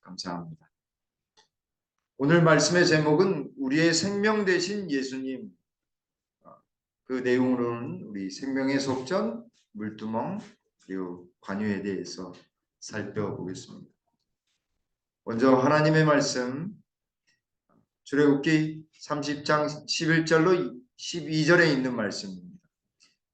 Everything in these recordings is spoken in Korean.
감사합니다. 오늘 말씀의 제목은 우리의 생명 되신 예수님. 그 내용으로는 우리 생명의 속전, 물두멍, 그리고 관유에 대해서 살펴보겠습니다. 먼저 하나님의 말씀, 출애굽기 30장 11절로 12절에 있는 말씀입니다.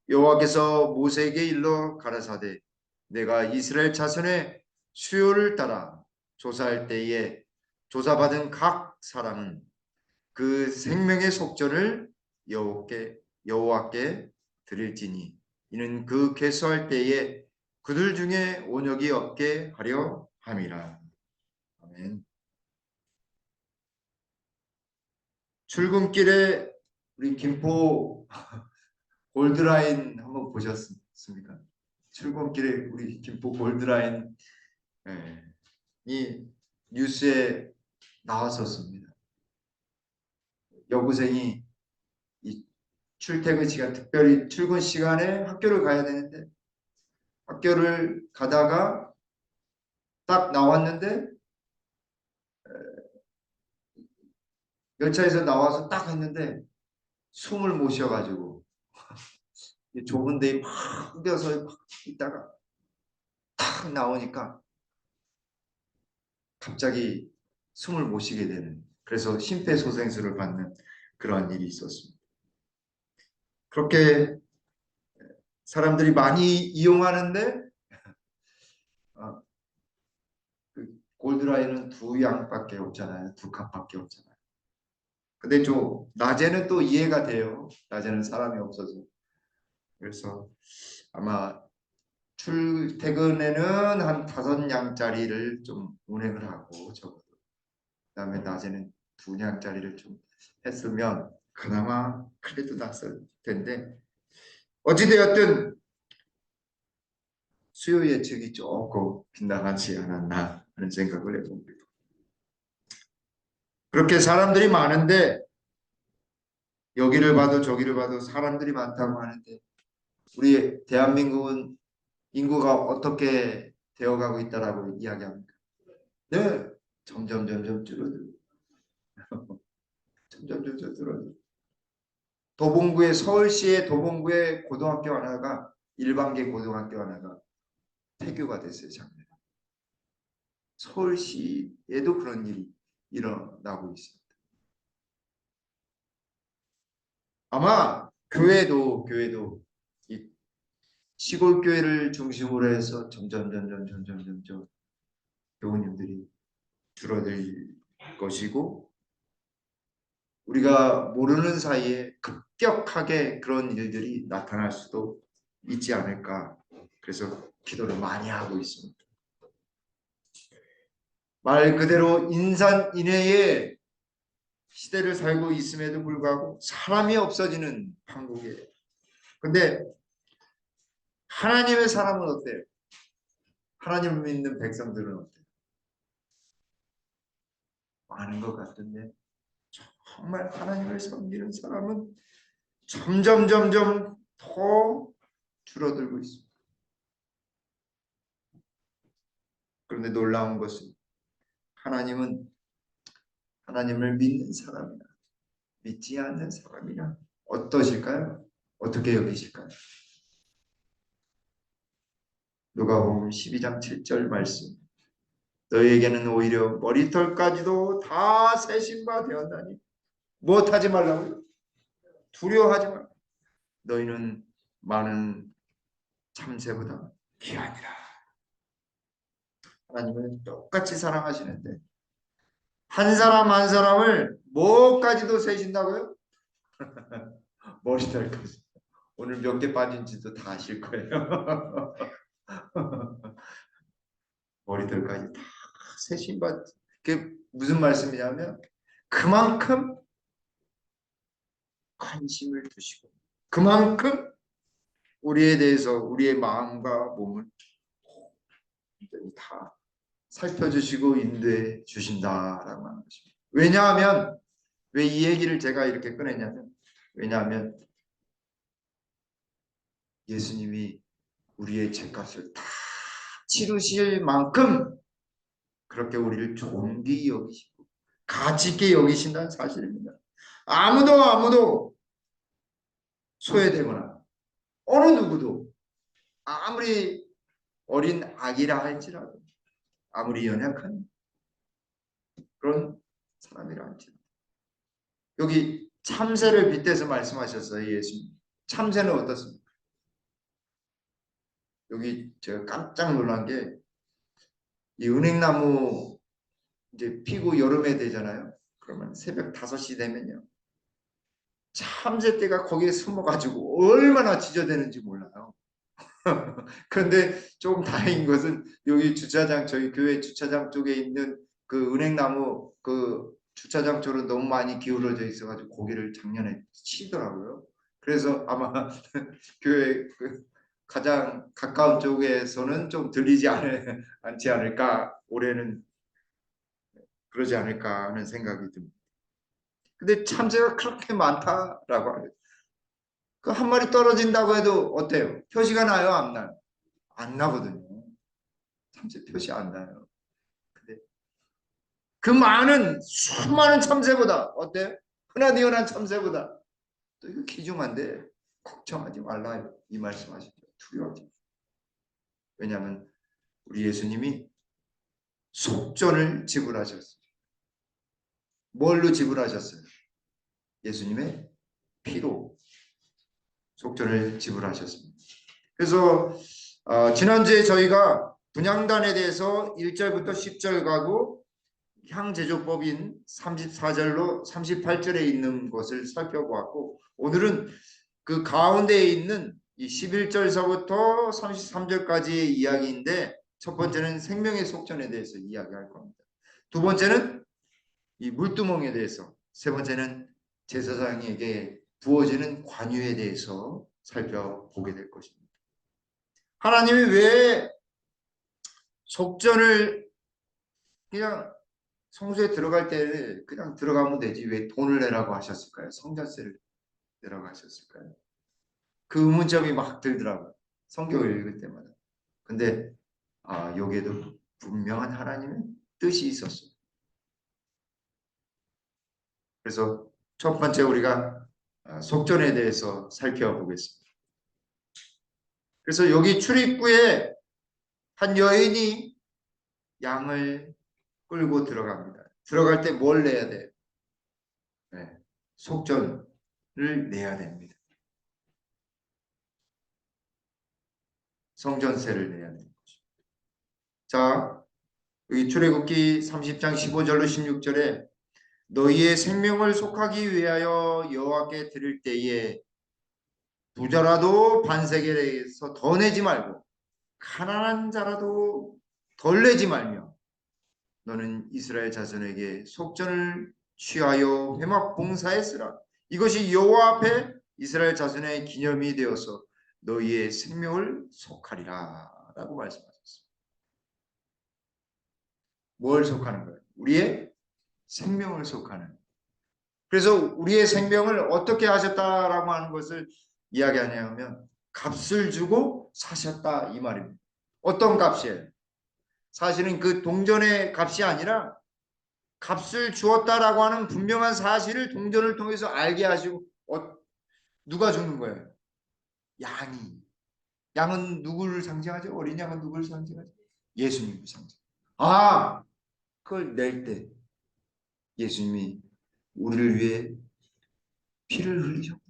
여호와께서 모세에게 일러 가라사대 내가 이스라엘 자손의 수요를 따라 조사할 때에 조사받은 각 사람은 그 생명의 속전을 여호와께 드릴지니 이는 그 계수할 때에 그들 중에 온역이 없게 하려 함이라. 아멘. 출근길에 우리 김포 골드라인 한번 보셨습니까? 출근길에 우리 김포 골드라인이 뉴스에 나왔었습니다. 여고생이 이 출퇴근 시간, 특별히 출근 시간에 학교를 가야 되는데 학교를 가다가 딱 나왔는데 열차에서 나와서 딱 했는데 숨을 못 쉬어가지고 좁은 데에 막 흔들어서 막 있다가 탁 나오니까 갑자기 숨을 못 쉬게 되는, 그래서 심폐소생술을 받는 그러한 일이 있었습니다. 그렇게 사람들이 많이 이용하는데 그 골드라인은 두 양밖에 없잖아요. 두 칸밖에 없잖아요. 근데 좀 낮에는 또 이해가 돼요. 낮에는 사람이 없어서. 그래서 아마 출퇴근에는 한 5량짜리를 좀 운행을 하고 적어도 그다음에 낮에는 2량짜리를 좀 했으면 그나마 그래도 낫을 텐데 어찌되었든 수요 예측이 조금 빗나가지 않았나 하는 생각을 해봅니다. 그렇게 사람들이 많은데 여기를 봐도 저기를 봐도 사람들이 많다고 하는데 우리 대한민국은 인구가 어떻게 되어가고 있다라고 이야기합니까? 네, 점점 줄어들고 점점 줄어들고 도봉구의 서울시의 도봉구의 고등학교 하나가 일반계 고등학교 하나가 폐교가 됐어요. 작년에. 서울시에도 그런 일이 일어나고 있습니다. 아마 교회도 이 시골 교회를 중심으로 해서 점점 교우님들이 줄어들 것이고 우리가 모르는 사이에 급격하게 그런 일들이 나타날 수도 있지 않을까. 그래서 기도를 많이 하고 있습니다. 말 그대로 인산인해의 시대를 살고 있음에도 불구하고 사람이 없어지는 한국에. 근데 하나님의 사람은 어때요? 하나님을 믿는 백성들은 어때요? 많은 것 같은데 정말 하나님을 섬기는 사람은 점점 더 줄어들고 있습니다. 그런데 놀라운 것은 하나님은 하나님을 믿는 사람이나 믿지 않는 사람이나 어떠실까요? 어떻게 여기실까요? 누가복음 12장 7절 말씀. 너희에게는 오히려 머리털까지도 다 세신 바 되었나니 무엇하지 말라고요? 두려워하지 말라. 너희는 많은 참새보다 귀하니라. 하나님은 똑같이 사랑하시는데 한 사람 한 사람을 뭐까지도 세신다고요? 머리털까지. 오늘 몇 개 빠진지도 다 아실 거예요. 머리털까지 다 세신받. 그게 무슨 말씀이냐면 그만큼 관심을 두시고 그만큼 우리에 대해서 우리의 마음과 몸을 다 살펴주시고 인도해 주신다라고 하는 것입니다. 왜냐하면 왜 이 얘기를 제가 이렇게 꺼냈냐면 왜냐하면 예수님이 우리의 죄값을 다 치르실 만큼 그렇게 우리를 존귀히 여기시고 가치 있게 여기신다는 사실입니다. 아무도 소외되거나 어느 누구도 아무리 어린 아기라 할지라도 아무리 연약한 그런 사람이라 할지라도 여기 참새를 빗대서 말씀하셨어요. 예수님. 참새는 어떻습니까? 여기 제가 깜짝 놀란 게 이 은행나무 이제 피고 여름에 되잖아요. 그러면 새벽 5시 되면요. 참새떼가 거기에 숨어가지고 얼마나 지저대는지 몰라요. 그런데 조금 다행인 것은 여기 주차장 저희 교회 주차장 쪽에 있는 그 은행나무 그 주차장 쪽으로 너무 많이 기울어져 있어가지고 고기를 작년에 치더라고요. 그래서 아마 교회 그 가장 가까운 쪽에서는 좀 들리지 않지 않을까 올해는 그러지 않을까 하는 생각이 듭니다. 근데 참새가 그렇게 많다라고 하죠. 그 한 마리 떨어진다고 해도 어때요? 표시가 나요? 안 나요? 안 나거든요. 참새 표시 안 나요. 근데 그 많은 수많은 참새보다 어때요? 흔하디흔한 참새보다 또 이거 귀중한데 걱정하지 말라요. 이 말씀하시죠. 두려워하지. 왜냐하면 우리 예수님이 속전을 지불하셨어요. 뭘로 지불하셨어요? 예수님의 피로 속전을 지불하셨습니다. 그래서 지난주에 저희가 분향단에 대해서 1절부터 10절 가고 향제조법인 34절로 38절에 있는 것을 살펴보았고 오늘은 그 가운데에 있는 이 11절서부터 33절까지의 이야기인데 첫 번째는 생명의 속전에 대해서 이야기할 겁니다. 두 번째는 이 물두멍에 대해서, 세 번째는 제사장에게 부어지는 관유에 대해서 살펴보게 될 것입니다. 하나님이 왜 속전을 그냥 성소에 들어갈 때 그냥 들어가면 되지 왜 돈을 내라고 하셨을까요? 성전세를 내라고 하셨을까요? 그 의문점이 막 들더라고요. 성경을 읽을 때마다. 근데 여기에도 분명한 하나님의 뜻이 있었어요. 그래서 첫 번째 우리가 속전에 대해서 살펴보겠습니다. 그래서 여기 출입구에 한 여인이 양을 끌고 들어갑니다. 들어갈 때 뭘 내야 돼요? 네, 속전을 내야 됩니다. 성전세를 내야 됩니다. 자, 여기 출애굽기 30장 15절로 16절에 너희의 생명을 속하기 위하여 여호와께 드릴 때에 부자라도 반세겔에서 더 내지 말고 가난한 자라도 덜 내지 말며 너는 이스라엘 자손에게 속전을 취하여 회막 봉사에 쓰라. 이것이 여호와 앞에 이스라엘 자손의 기념이 되어서 너희의 생명을 속하리라 라고 말씀하셨습니다. 뭘 속하는 거예요? 우리의 생명을 속하는. 그래서 우리의 생명을 어떻게 하셨다라고 하는 것을 이야기하냐면 값을 주고 사셨다 이 말입니다. 어떤 값이에요? 사실은 그 동전의 값이 아니라 값을 주었다라고 하는 분명한 사실을 동전을 통해서 알게 하시고 누가 주는 거예요? 양이. 양은 누구를 상징하죠? 어린 양은 누구를 상징하죠? 예수님을 상징. 그걸 낼 때 예수님이 우리를 위해 피를 흘리셨고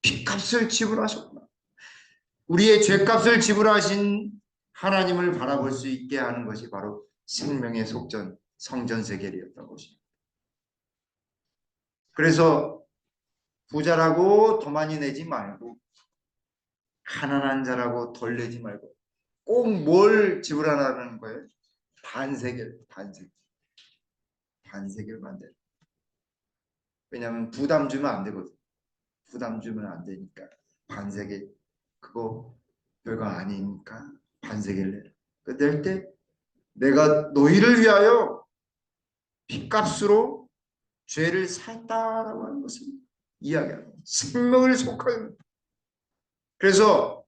피값을 지불하셨구나. 우리의 죄값을 지불하신 하나님을 바라볼 수 있게 하는 것이 바로 생명의 속전 성전세겔이었던 것입니다. 그래서 부자라고 더 많이 내지 말고 가난한 자라고 덜 내지 말고 꼭 뭘 지불하라는 거예요? 반세겔만 돼. 왜냐하면 부담 주면 안 되거든. 부담 주면 안 되니까 반세겔 그거 별거 아니니까 반세겔 내라. 낼 때 내가 너희를 위하여 핏값으로 죄를 샀다라고 하는 것을 이야기하는 생명을 속하는. 그래서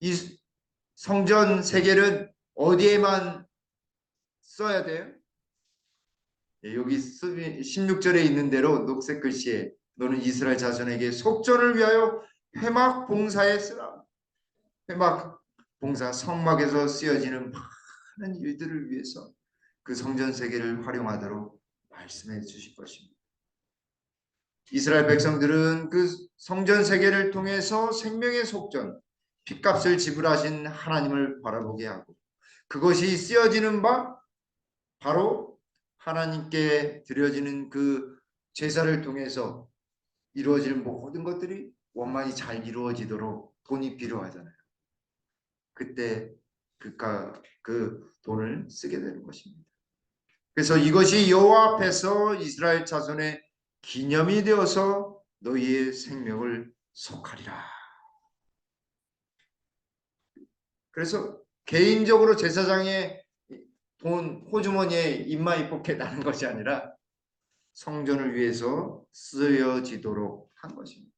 이 성전 세겔은 어디에만 써야 돼요. 예, 여기 16절에 있는 대로 녹색 글씨에 너는 이스라엘 자손에게 속전을 위하여 회막 봉사에 쓰라. 회막 봉사, 성막에서 쓰여지는 많은 일들을 위해서 그 성전 세계를 활용하도록 말씀해 주실 것입니다. 이스라엘 백성들은 그 성전 세계를 통해서 생명의 속전, 핏값을 지불하신 하나님을 바라보게 하고 그것이 쓰여지는 바 바로 하나님께 드려지는 그 제사를 통해서 이루어지는 모든 것들이 원만히 잘 이루어지도록 돈이 필요하잖아요. 그때 그 돈을 쓰게 되는 것입니다. 그래서 이것이 여호와 앞에서 이스라엘 자손의 기념이 되어서 너희의 생명을 속하리라. 그래서 개인적으로 제사장의 돈 호주머니에 입마이 뽑겠다는 것이 아니라 성전을 위해서 쓰여지도록 한 것입니다.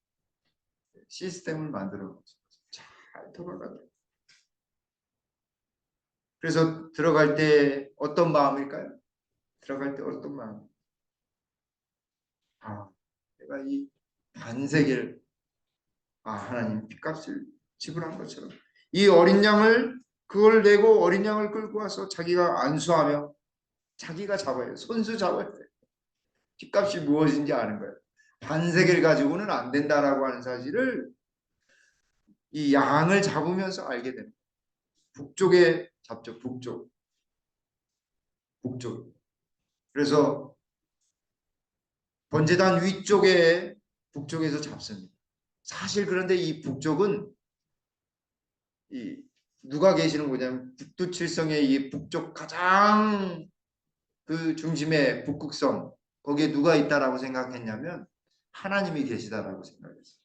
시스템을 만들어 잘 돌아가도록. 그래서 들어갈 때 어떤 마음일까요? 들어갈 때 어떤 마음? 내가 이 반세계를 하나님 핏값을 지불한 것처럼 이 어린 양을 그걸 내고 어린 양을 끌고 와서 자기가 안수하며 자기가 잡아요. 손수 잡아야 돼요. 핏값이 무엇인지 아는 거예요. 반세계를 가지고는 안 된다라고 하는 사실을 이 양을 잡으면서 알게 됩니다. 북쪽에 잡죠. 북쪽. 그래서 번제단 위쪽에 북쪽에서 잡습니다. 사실 그런데 이 북쪽은 이 누가 계시는 곳이냐면 북두칠성의 이 북쪽 가장 그 중심에 북극성 거기에 누가 있다라고 생각했냐면 하나님이 계시다라고 생각했어요.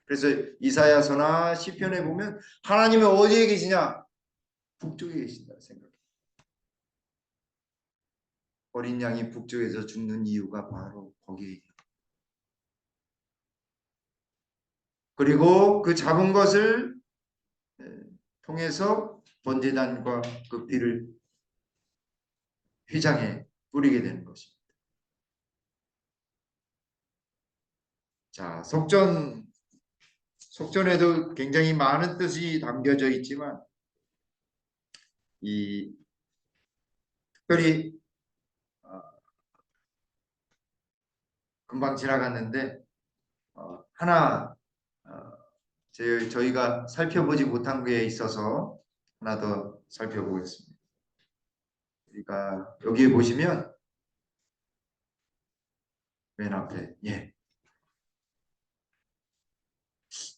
그래서 이사야서나 시편에 보면 하나님이 어디에 계시냐? 북쪽에 계신다 생각해요. 어린 양이 북쪽에서 죽는 이유가 바로 거기에 있는 거예요. 그리고 그 잡은 것을 통해서 번제단과 그 피를 휘장에 뿌리게 되는 것입니다. 자, 속전에도 굉장히 많은 뜻이 담겨져 있지만 이 특별히 금방 지나갔는데 하나 저희가 살펴보지 못한 게 있어서 하나 더 살펴보겠습니다. 그러니까 여기 보시면 맨 앞에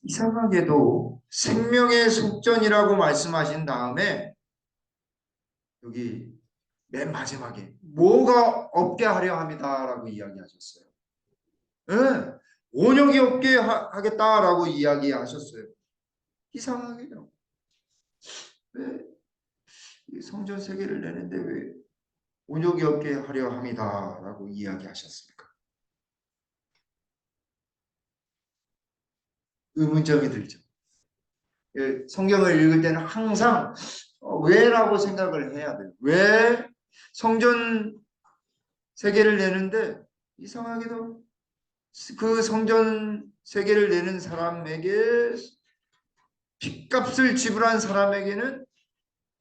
이상하게도 생명의 속전이라고 말씀하신 다음에 여기 맨 마지막에 뭐가 없게 하려 합니다라고 이야기하셨어요. 네, 온역이 없게 하겠다라고 이야기하셨어요. 이상하게요. 왜 성전 세계를 내는데 왜 온역이 없게 하려 합니다라고 이야기하셨습니까? 의문점이 들죠. 성경을 읽을 때는 항상 왜라고 생각을 해야 돼요. 왜 성전 세계를 내는데 이상하게도 그 성전 세계를 내는 사람에게 핏값을 지불한 사람에게는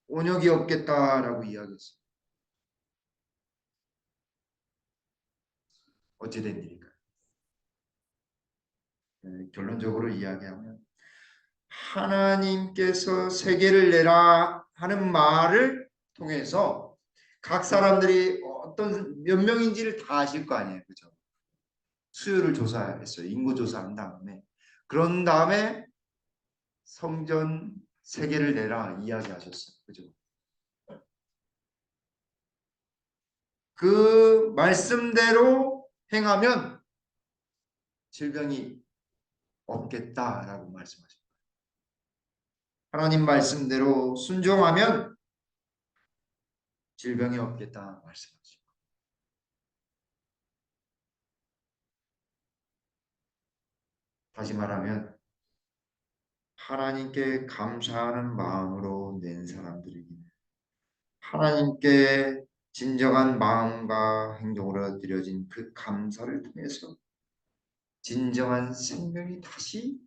온역이 없겠다라고 이야기했어요. 어찌된 일인가요? 결론적으로 이야기하면 하나님께서 세계를 내라 하는 말을 통해서 각 사람들이 어떤 몇 명인지를 다 아실 거 아니에요. 그죠? 수요를 조사했어요. 인구 조사한 다음에. 그런 다음에 성전 세계를 내라 이야기하셨어요. 그죠? 그 말씀대로 행하면 질병이 없겠다라고 말씀하십니다. 하나님 말씀대로 순종하면 질병이 없겠다 말씀하십니다. 다시 말하면 하나님께 감사하는 마음으로 낸 사람들이기는 하나님께 진정한 마음과 행동으로 드려진 그 감사를 통해서 진정한 생명이 다시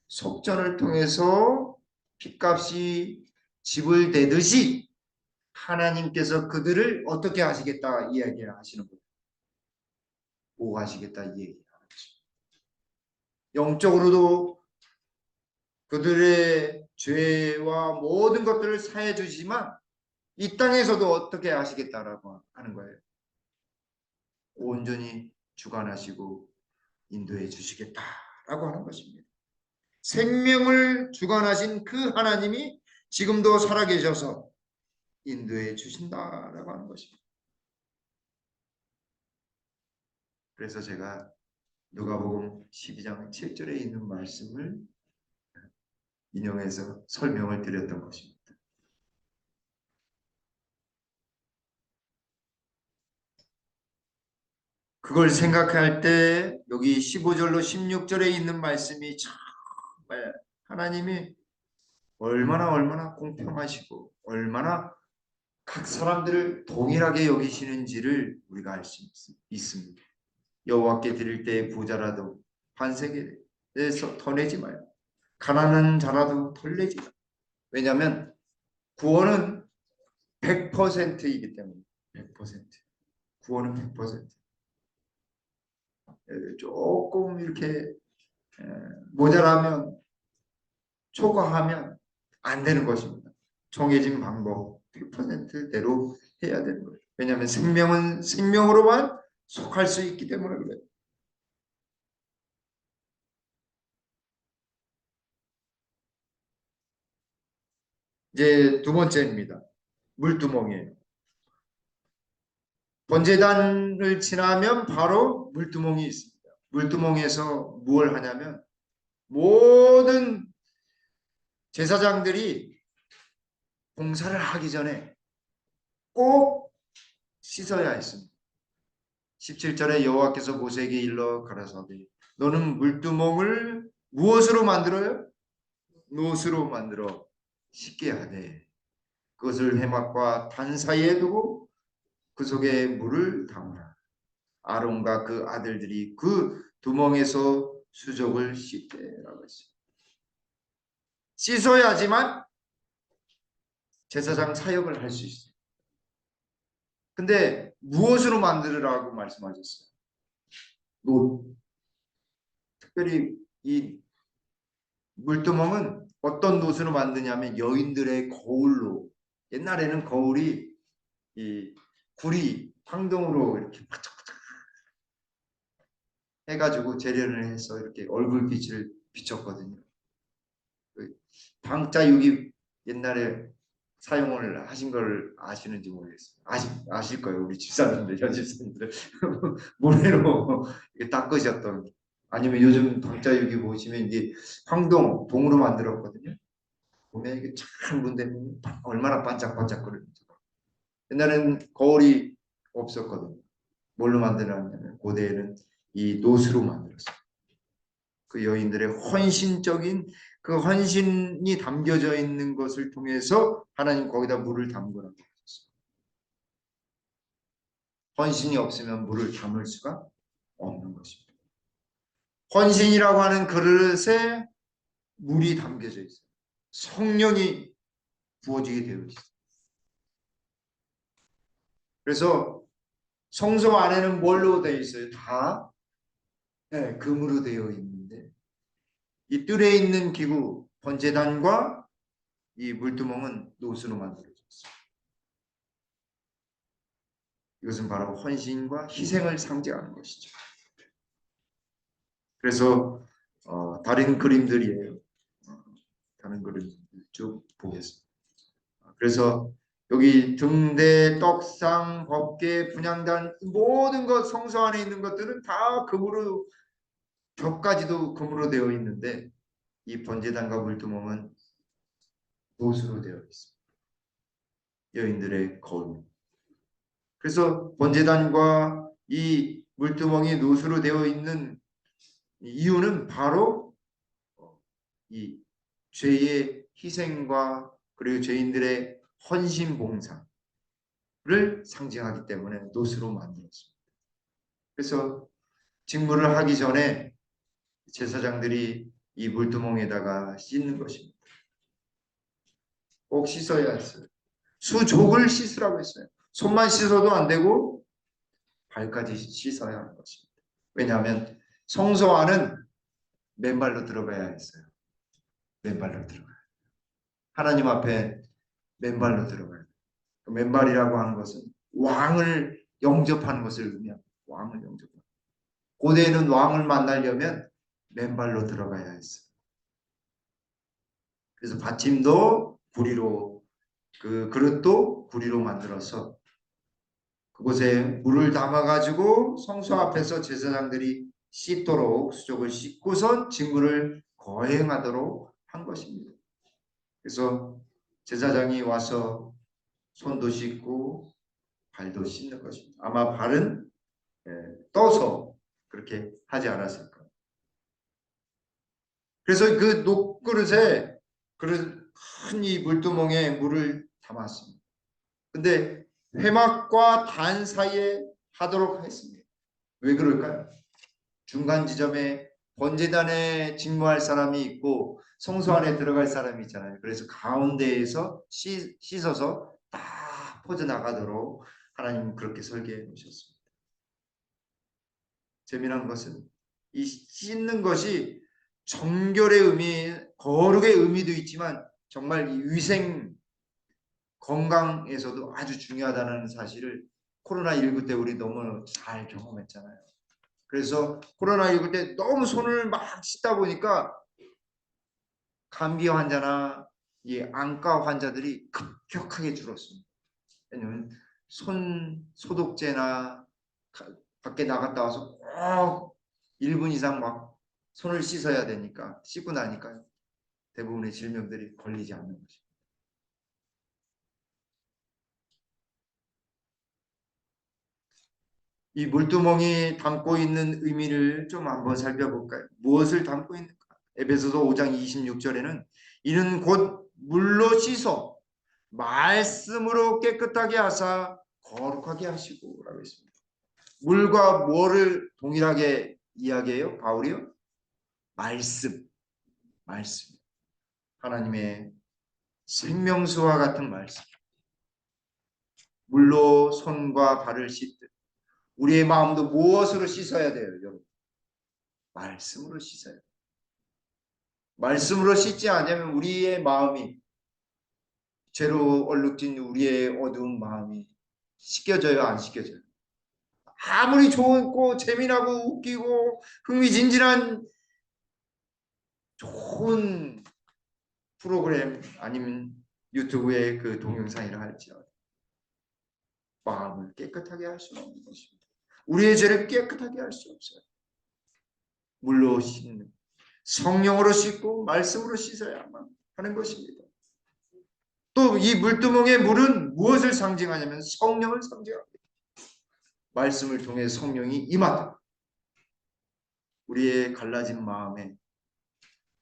속전을 통해서 핏값이 지불되듯이 하나님께서 그들을 어떻게 하시겠다 이야기하시는 거예요. 보호하시겠다 이야기하는 거죠. 영적으로도 그들의 죄와 모든 것들을 사해 주시지만 이 땅에서도 어떻게 하시겠다라고 하는 거예요. 온전히 주관하시고 인도해 주시겠다라고 하는 것입니다. 생명을 주관하신 그 하나님이 지금도 살아계셔서 인도해 주신다라고 하는 것입니다. 그래서 제가 누가복음 12장 7절에 있는 말씀을 인용해서 설명을 드렸던 것입니다. 그걸 생각할 때 여기 15절로 16절에 있는 말씀이 정말 하나님이 얼마나 공평하시고 얼마나 각 사람들을 동일하게 여기시는지를 우리가 알 수 있습니다. 여호와께 드릴 때의 부자라도 반세계에서 더 내지 마요. 가난한 자라도 덜 내지 마요. 왜냐하면 구원은 100%이기 때문에 100%. 구원은 100%. 조금 이렇게 모자라면 초과하면 안 되는 것입니다. 정해진 방법 100%대로 해야 되는 거예요. 왜냐하면 생명은 생명으로만 속할 수 있기 때문에 그래요. 이제 두 번째입니다. 물두멍이에요. 번제단을 지나면 바로 물두멍이 있습니다. 물두멍에서 무엇을 하냐면 모든 제사장들이 봉사를 하기 전에 꼭 씻어야 했습니다. 17절에 여호와께서 모세에게 일러 가라사대 너는 물두멍을 무엇으로 만들어요? 노스로 만들어 씻게 하되 그것을 해막과 단 사이에 두고 그 속에 물을 담으라. 아론과 그 아들들이 그 두멍에서 수족을 씻게라고 했습니다. 씻어야지만 제사장 사역을 할 수 있어요. 근데 무엇으로 만들으라고 말씀하셨어요? 노. 특별히 이 물두멍은 어떤 노스로 만드냐면 여인들의 거울로 옛날에는 거울이 이 구리 황동으로 이렇게 바짝바짝 해가지고 재련을 해서 이렇게 얼굴빛을 비췄거든요. 방자육이 옛날에 사용을 하신 걸 아시는지 모르겠어요. 아실 거예요. 우리 집사님들, 현 집사님들. 모래로 닦으셨던. 아니면 요즘 방자육이 보시면 이게 황동, 동으로 만들었거든요. 보면 이게 참 문대면 얼마나 반짝반짝거리는지. 옛날에는 거울이 없었거든요. 뭘로 만들었냐면 고대에는 이 노수로 만들었어요. 그 여인들의 헌신적인 그 헌신이 담겨져 있는 것을 통해서 하나님 거기다 물을 담그라고 하셨어요. 헌신이 없으면 물을 담을 수가 없는 것입니다. 헌신이라고 하는 그릇에 물이 담겨져 있어요. 성령이 부어지게 되어 있어요. 그래서 성소 안에는 뭘로 되어 있어요? 다 네, 금으로 되어 있는데 이 뜰에 있는 기구 번제단과 이 물두멍은 노수로 만들어졌어요. 이것은 바로 헌신과 희생을 상징하는 것이죠. 그래서 다른 그림들이에요. 다른 그림 쭉 보겠습니다. 그래서 여기 등대, 떡상, 법궤, 분향단 모든 것 성소 안에 있는 것들은 다 금으로 벽까지도 금으로 되어 있는데 이 번제단과 물두멍은 노수로 되어 있습니다. 여인들의 거울. 그래서 번제단과 이 물두멍이 노수로 되어 있는 이유는 바로 이 죄의 희생과 그리고 죄인들의 헌신 봉사 상징하기 때문에 노스로 만들었습니다. 그래서 직무를 하기 전에 제사장들이 이 물두멍에다가 씻는 것입니다. 꼭 씻어야 했어요. 수족을 씻으라고 했어요. 손만 씻어도 안 되고 발까지 씻어야 하는 것입니다. 왜냐하면 성소 안은 맨발로 들어가야 했어요. 맨발로 들어가요. 하나님 앞에 맨발로 들어가요. 맨발이라고 하는 것은 왕을 영접하는 것을 의미합니다. 왕을 영접하는. 고대에는 왕을 만나려면 맨발로 들어가야 했어요. 그래서 받침도 구리로, 그 그릇도 구리로 만들어서 그곳에 물을 담아가지고 성소 앞에서 제사장들이 씻도록 수족을 씻고선 직무를 거행하도록 한 것입니다. 그래서 제사장이 와서 손도 씻고 발도 씻는 것입니다. 아마 발은 떠서 그렇게 하지 않았을 거예요. 그래서 그 녹그릇에 큰 이 물두멍에 물을 담았습니다. 근데 회막과 단 사이에 하도록 했습니다. 왜 그럴까요? 중간 지점에 번제단에 직무할 사람이 있고 성소 안에 들어갈 사람이 있잖아요. 그래서 가운데에서 씻어서 딱 퍼져나가도록 하나님은 그렇게 설계해 놓으셨습니다. 재미난 것은 이 씻는 것이 정결의 의미, 거룩의 의미도 있지만 정말 이 위생, 건강에서도 아주 중요하다는 사실을 코로나19 때 우리 너무 잘 경험했잖아요. 그래서 코로나19 때 너무 손을 막 씻다 보니까 감기 환자나 이 안과 환자들이 급격하게 줄었습니다. 왜냐하면 손 소독제나 밖에 나갔다 와서 꼭 1분 이상 막 손을 씻어야 되니까 씻고 나니까 대부분의 질병들이 걸리지 않는 것입니다. 이 물두멍이 담고 있는 의미를 좀 한번 살펴볼까요? 무엇을 담고 있는가? 에베소서 5장 26절에는 이는 곧 물로 씻어 말씀으로 깨끗하게 하사 거룩하게 하시고 라고 했습니다. 물과 뭐를 동일하게 이야기해요? 바울이요? 말씀. 하나님의 생명수와 같은 말씀. 물로 손과 발을 씻듯 우리의 마음도 무엇으로 씻어야 돼요, 여러분? 말씀으로 씻어야 돼요. 말씀으로 씻지 않으면 우리의 마음이 죄로 얼룩진 우리의 어두운 마음이 씻겨져요, 안 씻겨져요? 아무리 좋고 재미나고 웃기고 흥미진진한 좋은 프로그램 아니면 유튜브의 그 동영상이라 할지라도 마음을 깨끗하게 할 수는 없는 것입니다. 우리의 죄를 깨끗하게 할 수 없어요. 물로 씻는, 성령으로 씻고 말씀으로 씻어야만 하는 것입니다. 또 이 물두멍의 물은 무엇을 상징하냐면 성령을 상징합니다. 말씀을 통해 성령이 임하다. 우리의 갈라진 마음에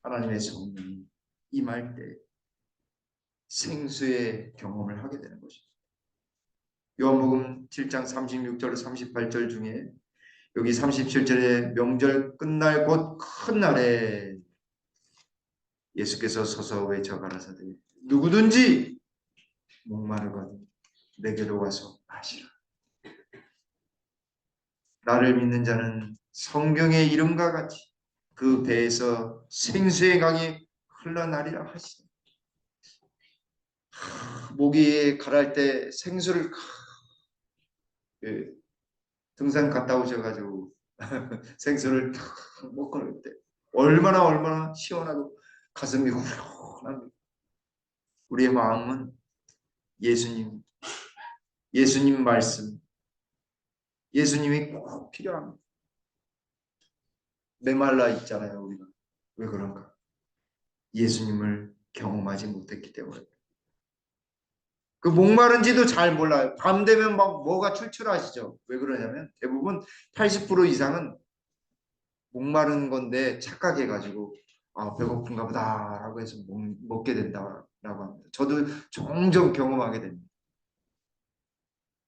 하나님의 성령이 임할 때 생수의 경험을 하게 되는 것입니다. 요한복음 7장 36절 38절 중에 여기 37절에 명절 끝날 곧 큰 날에 예수께서 서서 외쳐 가라사대 누구든지 목마르거든 내게로 와서 마시라. 나를 믿는 자는 성경의 이름과 같이 그 배에서 생수의 강이 흘러나리라 하시니 목이 가랄 때 생수를 등산 갔다 오셔가지고 생수를 탁 먹고 올 때 얼마나 시원하고 가슴이 후련합니다. 우리의 마음은 예수님 말씀, 예수님이 꼭 필요합니다. 메말라 있잖아요, 우리가. 왜 그런가? 예수님을 경험하지 못했기 때문에. 그 목마른지도 잘 몰라요. 밤 되면 막 뭐가 출출하시죠. 왜 그러냐면 대부분 80% 이상은 목마른 건데 착각해가지고 아 배고픈가 보다라고 해서 먹게 된다라고 합니다. 저도 종종 경험하게 됩니다.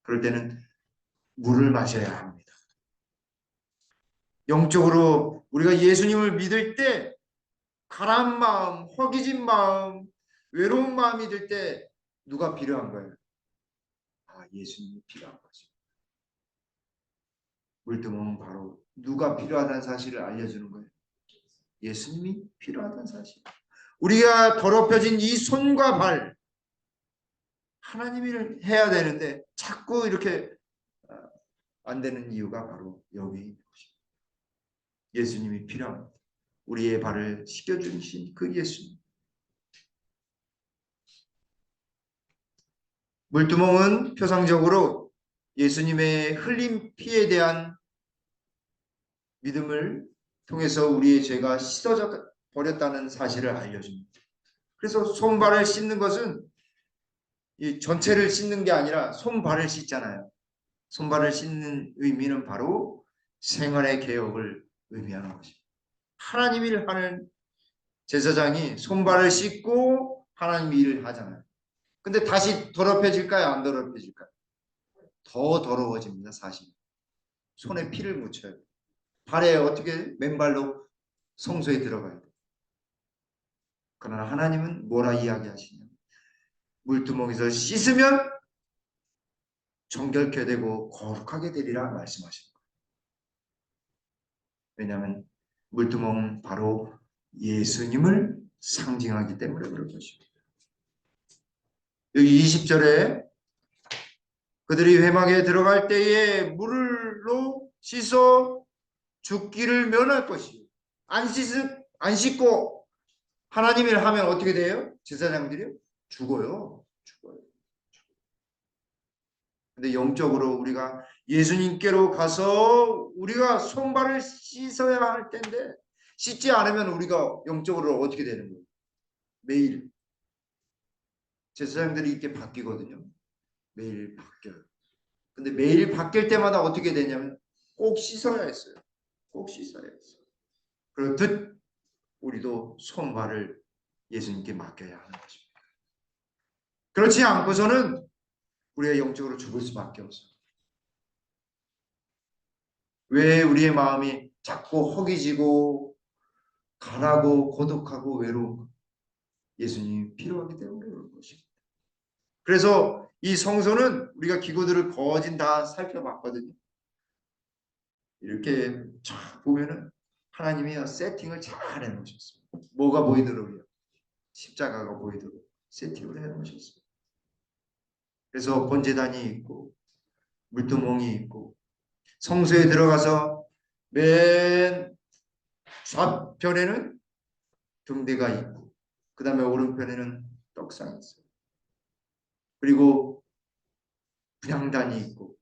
그럴 때는 물을 마셔야 합니다. 영적으로 우리가 예수님을 믿을 때 가라앉은 마음, 허기진 마음, 외로운 마음이 들 때 누가 필요한 거예요? 아, 예수님이 필요한 거죠. 물두멍은 바로 누가 필요하다는 사실을 알려주는 거예요. 예수님이 필요하다는 사실. 우리가 더럽혀진 이 손과 발, 하나님이 해야 되는데 자꾸 이렇게 안 되는 이유가 바로 여기 있는 것입니다. 예수님이 필요합니다. 우리의 발을 씻겨주신 그 예수님. 물두멍은 표상적으로 예수님의 흘린 피에 대한 믿음을 통해서 우리의 죄가 씻어져 버렸다는 사실을 알려줍니다. 그래서 손발을 씻는 것은 이 전체를 씻는 게 아니라 손발을 씻잖아요. 손발을 씻는 의미는 바로 생활의 개혁을 의미하는 것입니다. 하나님 일을 하는 제사장이 손발을 씻고 하나님 일을 하잖아요. 근데 다시 더럽혀질까요? 안 더럽혀질까요? 더 더러워집니다. 사실. 손에 피를 묻혀요. 발에 어떻게 맨발로 성소에 들어가야 돼요. 그러나 하나님은 뭐라 이야기하시냐? 물두멍에서 씻으면 정결케 되고 거룩하게 되리라 말씀하십니다. 왜냐하면 물두멍은 바로 예수님을 상징하기 때문에 그런 것입니다. 여기 20절에 그들이 회막에 들어갈 때에 물로 씻어 죽기를 면할 것이요. 안 씻고 하나님을 하면 어떻게 돼요? 제사장들이요? 죽어요. 죽어요. 근데 영적으로 우리가 예수님께로 가서 우리가 손발을 씻어야 할 텐데 씻지 않으면 우리가 영적으로 어떻게 되는 거예요? 매일 제사장들이 이렇게 바뀌거든요. 매일 바뀌어요. 근데 매일 바뀔 때마다 어떻게 되냐면 꼭 씻어야 했어요. 꼭 씻어야 했어요. 그렇듯 우리도 손발을 예수님께 맡겨야 하는 것입니다. 그렇지 않고서는 우리가 영적으로 죽을 수밖에 없어요. 왜 우리의 마음이 자꾸 허기지고 가라고 고독하고 외로운 예수님이 필요하기 때문에 그런 것입니다. 그래서 이 성소는 우리가 기구들을 거진 다 살펴봤거든요. 이렇게 쫙 보면은 하나님이 세팅을 잘 해놓으셨습니다. 뭐가 보이도록요? 십자가가 보이도록 세팅을 해놓으셨습니다. 그래서 번제단이 있고 물두멍이 있고 성소에 들어가서 맨 좌편에는 등대가 있고 그 다음에 오른편에는 떡상이 있어요. 그리고 분향단이 있고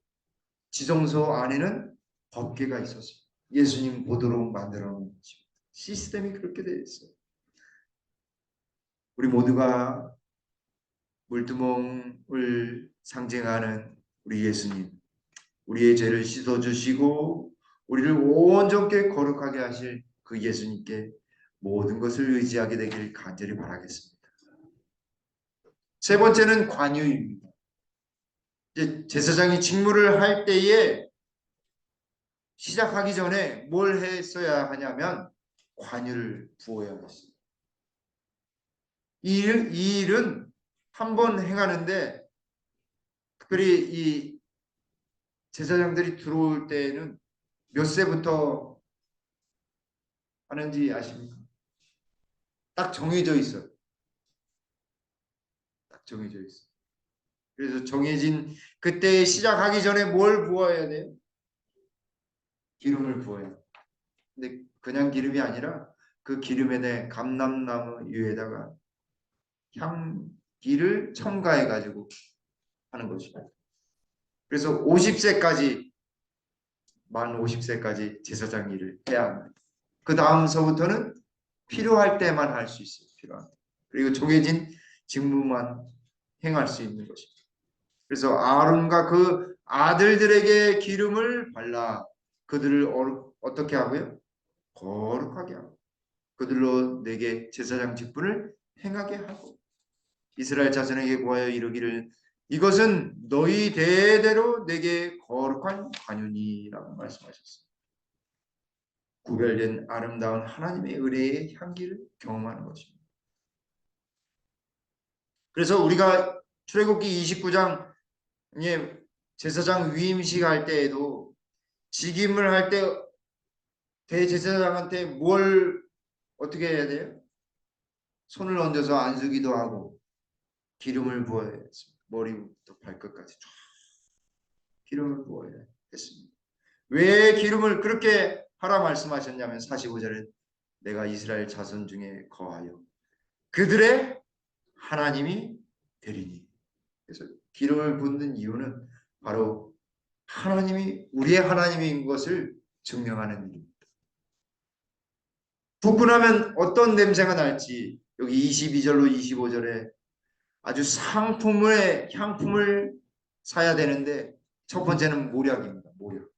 지성소 안에는 법궤가 있었어요. 예수님 보도록 만들어 놓은 거죠. 시스템이 그렇게 되어 있어요. 우리 모두가 물두멍을 상징하는 우리 예수님, 우리의 죄를 씻어주시고 우리를 온전케 거룩하게 하실 그 예수님께 모든 것을 의지하게 되길 간절히 바라겠습니다. 세 번째는 관유입니다. 이제 제사장이 직무를 할 때에 시작하기 전에 뭘 했어야 하냐면 관유를 부어야 했어요. 이 일은 한 번 행하는데 특별히 이 제사장들이 들어올 때는 몇 세부터 하는지 아십니까? 딱 정해져 있어요. 딱 정해져 있어요. 그래서 정해진 그때 시작하기 전에 뭘 부어야 돼요? 기름을 부어요. 근데 그냥 기름이 아니라 그 기름에 감람나무 위에다가 향기를 첨가해 가지고 하는 것입니다. 그래서 50세까지 만 50세까지 제사장 일을 해야 합니다. 그 다음서부터는 필요할 때만 할 수 있어요. 필요한 때. 그리고 정해진 직무만 행할 수 있는 것입니다. 그래서 아론과 그 아들들에게 기름을 발라 그들을 어떻게 하고요? 거룩하게 하고 그들로 내게 제사장 직분을 행하게 하고 이스라엘 자손에게 구하여 이르기를 이것은 너희 대대로 내게 거룩한 관윤이라고 말씀하셨습니다. 구별된 아름다운 하나님의 은혜의 향기를 경험하는 것입니다. 그래서 우리가 출애굽기 29장에 제사장 위임식 할 때에도 직임을 할 때 대제사장한테 뭘 어떻게 해야 돼요? 손을 얹어서 안수기도 하고 기름을 부어야 했습니다. 머리부터 발끝까지 쫙 기름을 부어야 했습니다. 왜 기름을 그렇게 하라 말씀하셨냐면 45절에 내가 이스라엘 자손 중에 거하여 그들의 하나님이 되리니. 그래서 기름을 붓는 이유는 바로 하나님이 우리의 하나님인 것을 증명하는 일입니다. 붓고 나면 어떤 냄새가 날지 여기 22절로 25절에 아주 상품의 향품을 사야 되는데 첫 번째는 모략입니다. 모략.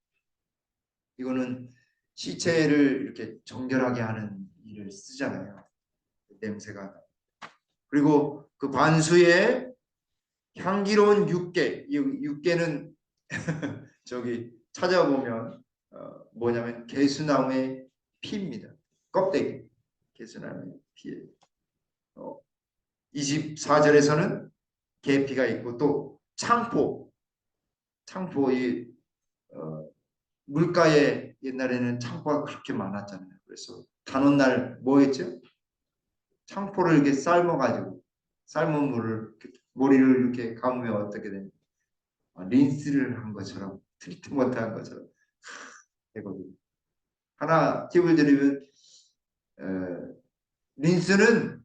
이거는 시체를 이렇게 정결하게 하는 일을 쓰잖아요. 냄새가. 그리고 그 반수에 향기로운 육개. 이 육개는 저기 찾아보면 뭐냐면 개수나무의 피입니다. 껍데기. 개수나무의 피예요. 24절에서는 계피가 있고 또 창포. 창포 이 물가에 옛날에는 창포가 그렇게 많았잖아요. 그래서 단오는 날 뭐 했죠? 창포를 이렇게 삶아가지고 삶은 물을 머리를 이렇게 감으면 어떻게 되냐? 린스를 한 것처럼 트리트먼트 한 것처럼 되거든요. 하나 팁을 드리면 린스는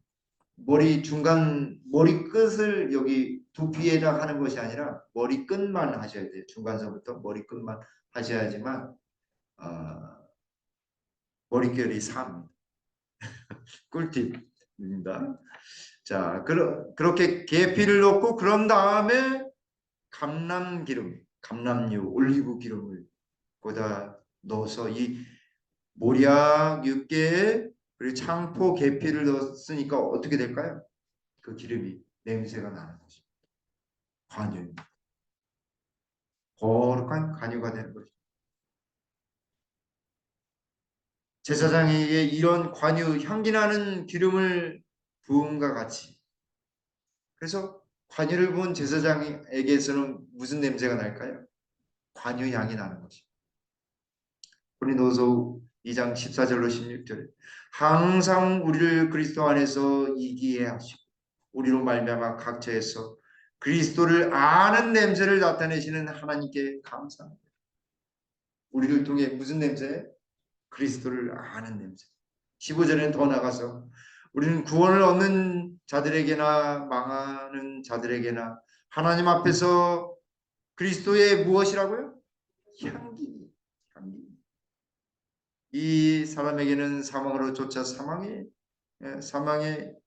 머리 중간 머리 끝을 여기 두피에다 하는 것이 아니라 머리 끝만 하셔야 돼요. 중간서부터 머리 끝만 하셔야지만 머릿결이 삽니다. 꿀팁입니다. 자, 그렇게 계피를 넣고 그런 다음에 감람기름, 감람유, 올리브 기름을 거기다 넣어서 이 모략 육개에 그리고 창포 계피를 넣었으니까 어떻게 될까요? 그 기름이 냄새가 나는 것입니다. 관유입니다. 거룩한 관유가 되는 것입니다. 제사장에게 이런 관유, 향기나는 기름을 부음과 같이 그래서 관유를 부은 제사장에게서는 무슨 냄새가 날까요? 관유 향이 나는 것입니다. 고린도서 2장 14절로 16절에 항상 우리를 그리스도 안에서 이기게 하시고 우리로 말미암아 각처에서 그리스도를 아는 냄새를 나타내시는 하나님께 감사합니다. 우리를 통해 무슨 냄새? 그리스도를 아는 냄새. 15절에는 더 나가서 우리는 구원을 얻는 자들에게나 망하는 자들에게나 하나님 앞에서 그리스도의 무엇이라고요? 향기. 향기. 이 사람에게는 사망으로 쫓아 사망에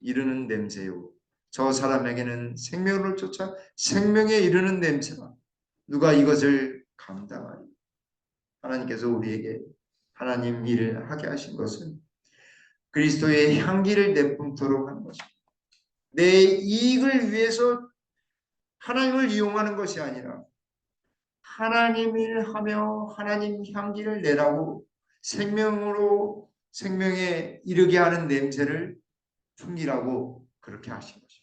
이르는 냄새요. 저 사람에게는 생명으로 쫓아 생명에 이르는 냄새다. 누가 이것을 감당하리? 하나님께서 우리에게 하나님 일을 하게 하신 것은 그리스도의 향기를 내뿜도록 하는 것입니다. 내 이익을 위해서 하나님을 이용하는 것이 아니라 하나님 일을 하며 하나님 향기를 내라고 생명으로 생명에 이르게 하는 냄새를 풍기라고 그렇게 하신 것입니다.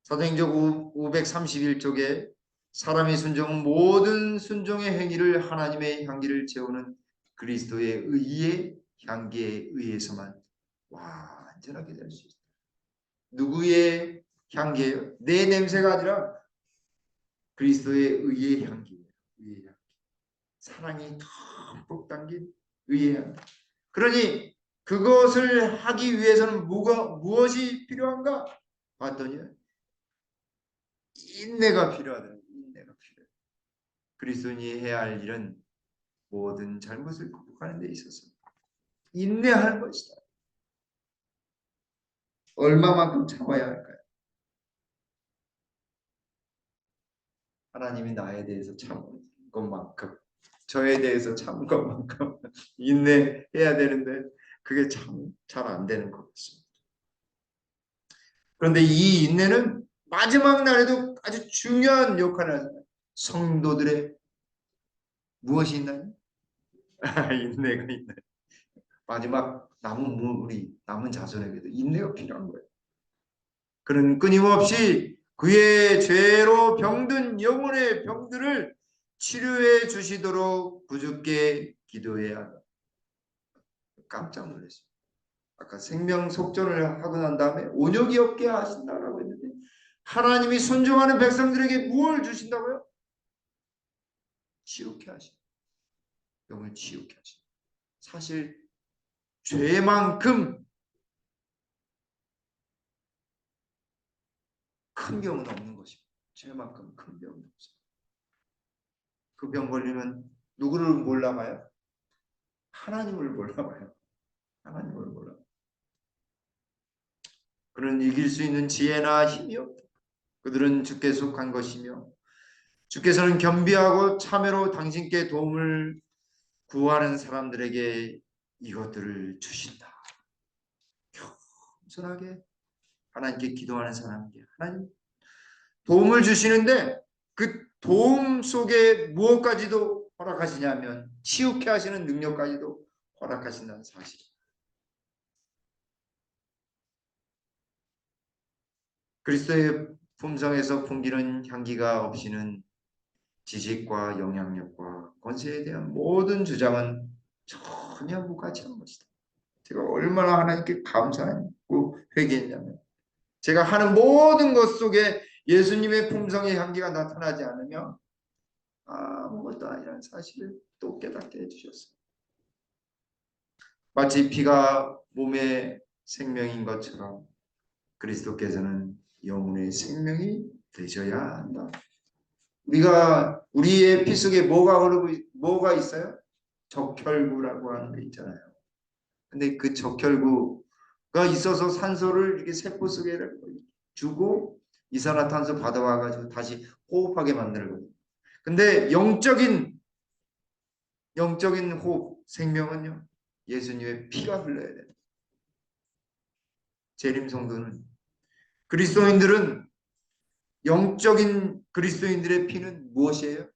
사도행전 531쪽에 사람이 순종은 모든 순종의 행위를 하나님의 향기를 채우는 그리스도의 의의 향기에 의해서만 완전하게 될 수 있다. 누구의 향기예요? 내 냄새가 아니라 그리스도의 의의 향기예요. 의의 향기. 사랑이 듬뿍 담긴 의의 향기. 그러니 그것을 하기 위해서는 무엇이 필요한가? 봤더니 인내가 필요하다. 인내가 필요해. 그리스도인이 해야 할 일은 모든 잘못을 극복하는 데 있어서 인내하는 것이다. 얼마만큼 참아야 할까요? 하나님이 나에 대해서 참은 것만큼 저에 대해서 참은 것만큼 인내해야 되는데 그게 참 잘 안 되는 것 같습니다. 그런데 이 인내는 마지막 날에도 아주 중요한 역할을 하잖아요. 성도들의 무엇이 있나요? 인내가 있나요? 마지막 남은 우리 남은 자손에게도 인내가 필요한 거예요. 그는 끊임없이 그의 죄로 병든 영혼의 병들을 치료해 주시도록 부죽게 기도해야 한다. 깜짝 놀랐어요. 아까 생명 속전을 하고 난 다음에 온역이 없게 하신다라고 했는데 하나님이 순종하는 백성들에게 무엇을 주신다고요? 치유케 하시. 영을 치유케 하시. 사실 죄만큼 큰 병은 없는 것입니다. 죄만큼 큰 병은 없어요. 그 병 걸리면 누구를 몰라봐요? 하나님을 몰라봐요. 하나님을 몰라. 그는 이길 수 있는 지혜나 힘이 없다. 그들은 주께 속한 것이며 주께서는 겸비하고 참회로 당신께 도움을 구하는 사람들에게 이것들을 주신다. 겸손하게 하나님께 기도하는 사람에게 하나님 도움을 주시는데 그 도움 속에 무엇까지도 허락하시냐면 치유케 하시는 능력까지도 허락하신다는 사실. 그리스도의 품성에서 풍기는 향기가 없이는 지식과 영향력과 권세에 대한 모든 주장은 전혀 무가치한 것이다. 제가 얼마나 하나님께 감사하고 회개했냐면 제가 하는 모든 것 속에 예수님의 품성의 향기가 나타나지 않으면 아무것도 아니라는 사실을 또 깨닫게 해주셨어요. 마치 피가 몸의 생명인 것처럼 그리스도께서는 영혼의 생명이 되셔야 한다. 우리의 피 속에 뭐가 있어요? 적혈구라고 하는 게 있잖아요. 근데 그 적혈구가 있어서 산소를 이렇게 세포 속에 주고 이산화탄소 받아와가지고 다시 호흡하게 만들거든요. 근데 영적인 호흡, 생명은요, 예수님의 피가 흘러야 돼요. 재림 성도는 그리스도인들은 영적인 그리스도인들의 피는 무엇이에요?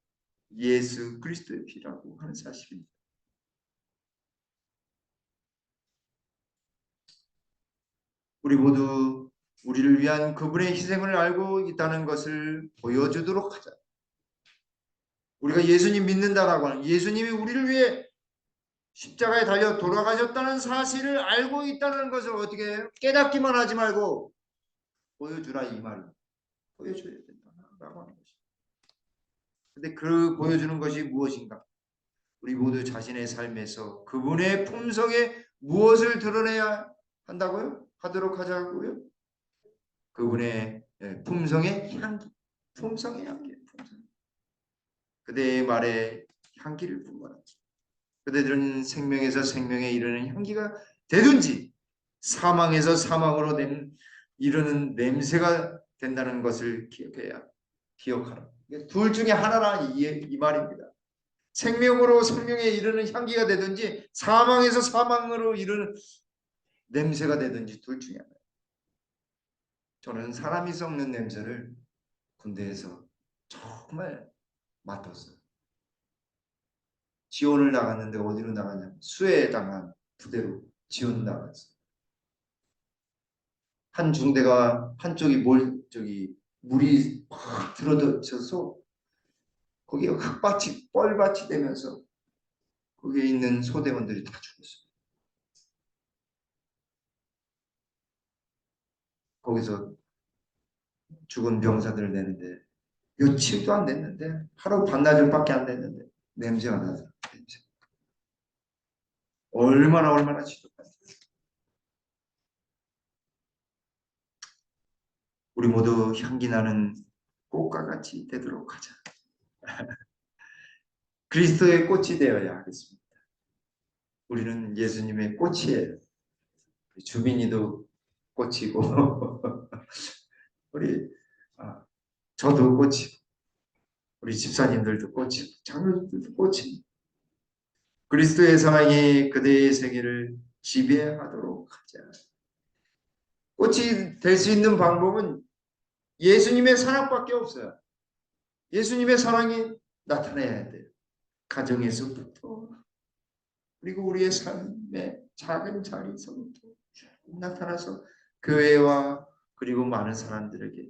예수 그리스도의 피라고 하는 사실입니다. 우리 모두 우리를 위한 그분의 희생을 알고 있다는 것을 보여주도록 하자. 우리가 예수님 믿는다라고 하는 예수님이 우리를 위해 십자가에 달려 돌아가셨다는 사실을 알고 있다는 것을 어떻게 해요? 깨닫기만 하지 말고 보여주라 이 말은 보여줘야 된다라고 하는 것입니다. 근데 그 보여주는 것이 무엇인가? 우리 모두 자신의 삶에서 그분의 품성에 무엇을 드러내야 한다고요? 하도록 하자고요? 그분의 품성의 향기, 품성의 향기, 품성. 그대의 말에 향기를 뿜어라. 그대들은 생명에서 생명에 이르는 향기가 되든지 사망에서 사망으로 이르는 냄새가 된다는 것을 기억하라. 둘 중에 하나라 이 말입니다. 생명으로 생명에 이르는 향기가 되든지 사망에서 사망으로 이르는 냄새가 되든지 둘 중에 하나. 저는 사람이 썩는 냄새를 군대에서 정말 맡았어요. 지원을 나갔는데 어디로 나가냐면 수해에 당한 부대로 지원 나갔어요. 한 중대가 한쪽이 물이 확 들어젖어서 거기에 뻘밭이 되면서 거기에 있는 소대원들이 다 죽었어요. 거기서 죽은 병사들을 내는데 며칠도 안 됐는데 하루 반나절밖에 안 됐는데 냄새가 나서 냄새. 얼마나 지독한지. 우리 모두 향기 나는 꽃과 같이 되도록 하자. 그리스도의 꽃이 되어야 하겠습니다. 우리는 예수님의 꽃이에요. 주민이도 꽃이고 우리 저도 꽃이고 우리 집사님들도 꽃이고 장로님들도 꽃이고 그리스도의 사랑이 그대의 세계를 지배하도록 하자. 꽃이 될 수 있는 방법은 예수님의 사랑밖에 없어요. 예수님의 사랑이 나타나야 돼요. 가정에서부터, 그리고 우리의 삶의 작은 자리에서부터 나타나서 교회와 그리고 많은 사람들에게,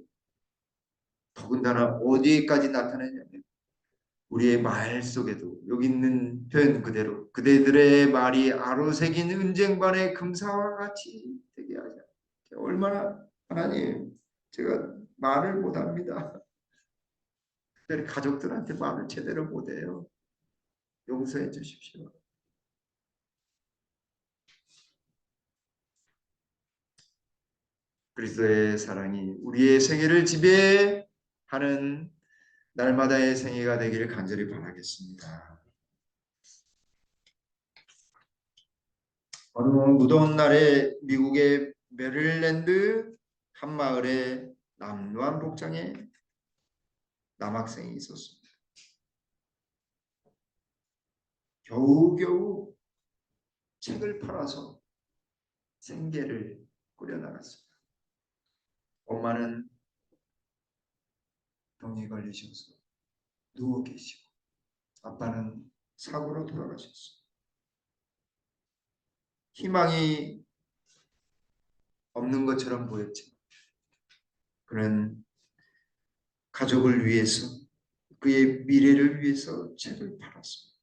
더군다나 어디까지 나타나냐면 우리의 말 속에도, 여기 있는 표현 그대로 그대들의 말이 아로새긴 은쟁반의 금사와 같이 되게 하자. 얼마나, 하나님, 제가 말을 못합니다. 특별히 가족들한테 말을 제대로 못해요. 용서해 주십시오. 그리스도의 사랑이 우리의 생애를 지배하는 날마다의 생애가 되기를 간절히 바라겠습니다. 어느 무더운 날에 미국의 메릴랜드 한 마을에 남루한 복장의 남학생이 있었습니다. 겨우겨우 책을 팔아서 생계를 꾸려나갔습니다. 엄마는 병에 걸리셔서 누워 계시고, 아빠는 사고로 돌아가셨습니다. 희망이 없는 것처럼 보였지만 그는 가족을 위해서, 그의 미래를 위해서 책을 팔았습니다.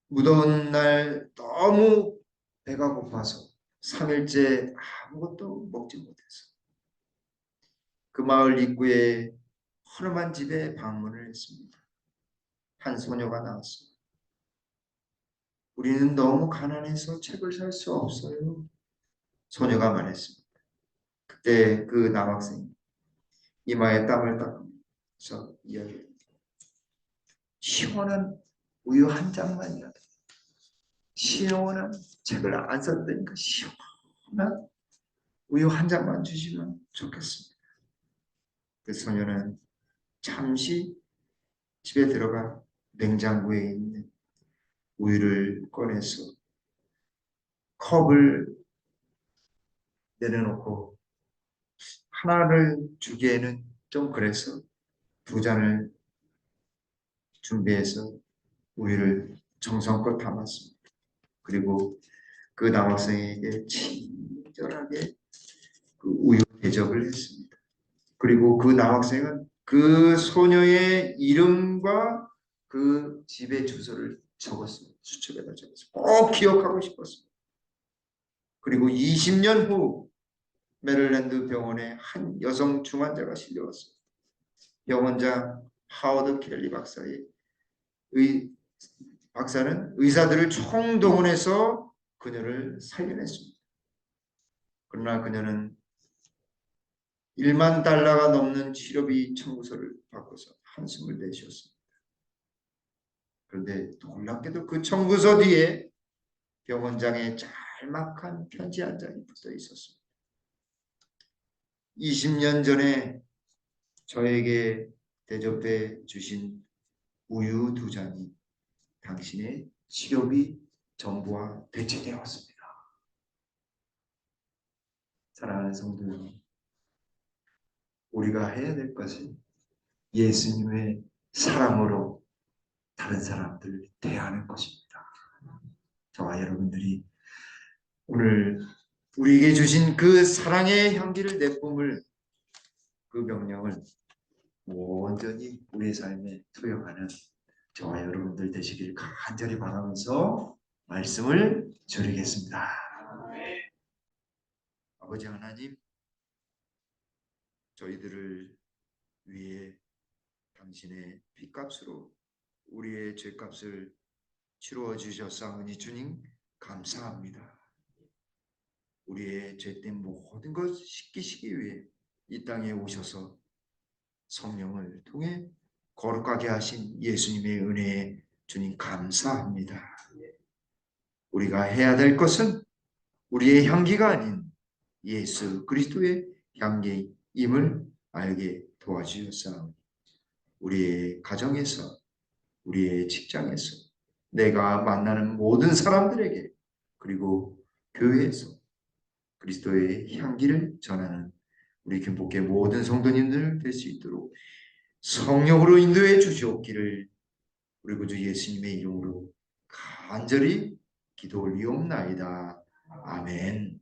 무더운 날 너무 배가 고파서 3일째 아무것도 먹지 못해서 그 마을 입구에 허름한 집에 방문을 했습니다. 한 소녀가 나왔습니다. 우리는 너무 가난해서 책을 살 수 없어요. 소녀가 말했습니다. 그때 그 남학생이 이마에 땀을 닦으면서 이야기했습니다. 시원한 우유 한 잔만이라도, 시원한, 책을 안 썼다니까 시원한 우유 한 잔만 주시면 좋겠습니다. 그 소녀는 잠시 집에 들어가 냉장고에 있는 우유를 꺼내서 컵을 내려놓고, 하나를 주기에는 좀 그래서 두 잔을 준비해서 우유를 정성껏 담았습니다. 그리고 그 남학생에게 친절하게 그 우유 대접을 했습니다. 그리고 그 남학생은 그 소녀의 이름과 그 집의 주소를 적었습니다. 수첩에다 적었습니다. 꼭 기억하고 싶었습니다. 그리고 20년 후 메릴랜드 병원에 한 여성 중환자가 실려왔습니다. 병원장 하워드 켈리 박사는 의사들을 총동원해서 그녀를 살려냈습니다. 그러나 그녀는 1만 달러가 넘는 치료비 청구서를 받고서 한숨을 내쉬었습니다. 그런데 놀랍게도 그 청구서 뒤에 병원장의 짤막한 편지 한 장이 붙어 있었습니다. 20년 전에 저에게 대접해 주신 우유 두 잔이 당신의 치료비 전부와 대체되었습니다. 사랑하는 성도 여러분, 우리가 해야 될 것은 예수님의 사랑으로 다른 사람들을 대하는 것입니다. 저와 여러분들이 오늘 우리에게 주신 그 사랑의 향기를 내뿜을 그 명령을 온전히 우리의 삶에 투영하는 저와 여러분들 되시길 간절히 바라면서 말씀을 드리겠습니다. 아버지 하나님, 저희들을 위해 당신의 피값으로 우리의 죄값을 치루어 주셨사오니 주님 감사합니다. 우리의 죄된 모든 것 씻기시기 위해 이 땅에 오셔서 성령을 통해 거룩하게 하신 예수님의 은혜에 주님 감사합니다. 우리가 해야 될 것은 우리의 향기가 아닌 예수 그리스도의 향기임을 알게 도와주셨사오니 우리의 가정에서, 우리의 직장에서, 내가 만나는 모든 사람들에게, 그리고 교회에서 그리스도의 향기를 전하는 우리 김복계 모든 성도님들 될 수 있도록 성령으로 인도해 주시옵기를 우리 구주 예수님의 이름으로 간절히 기도 올리옵나이다. 아멘.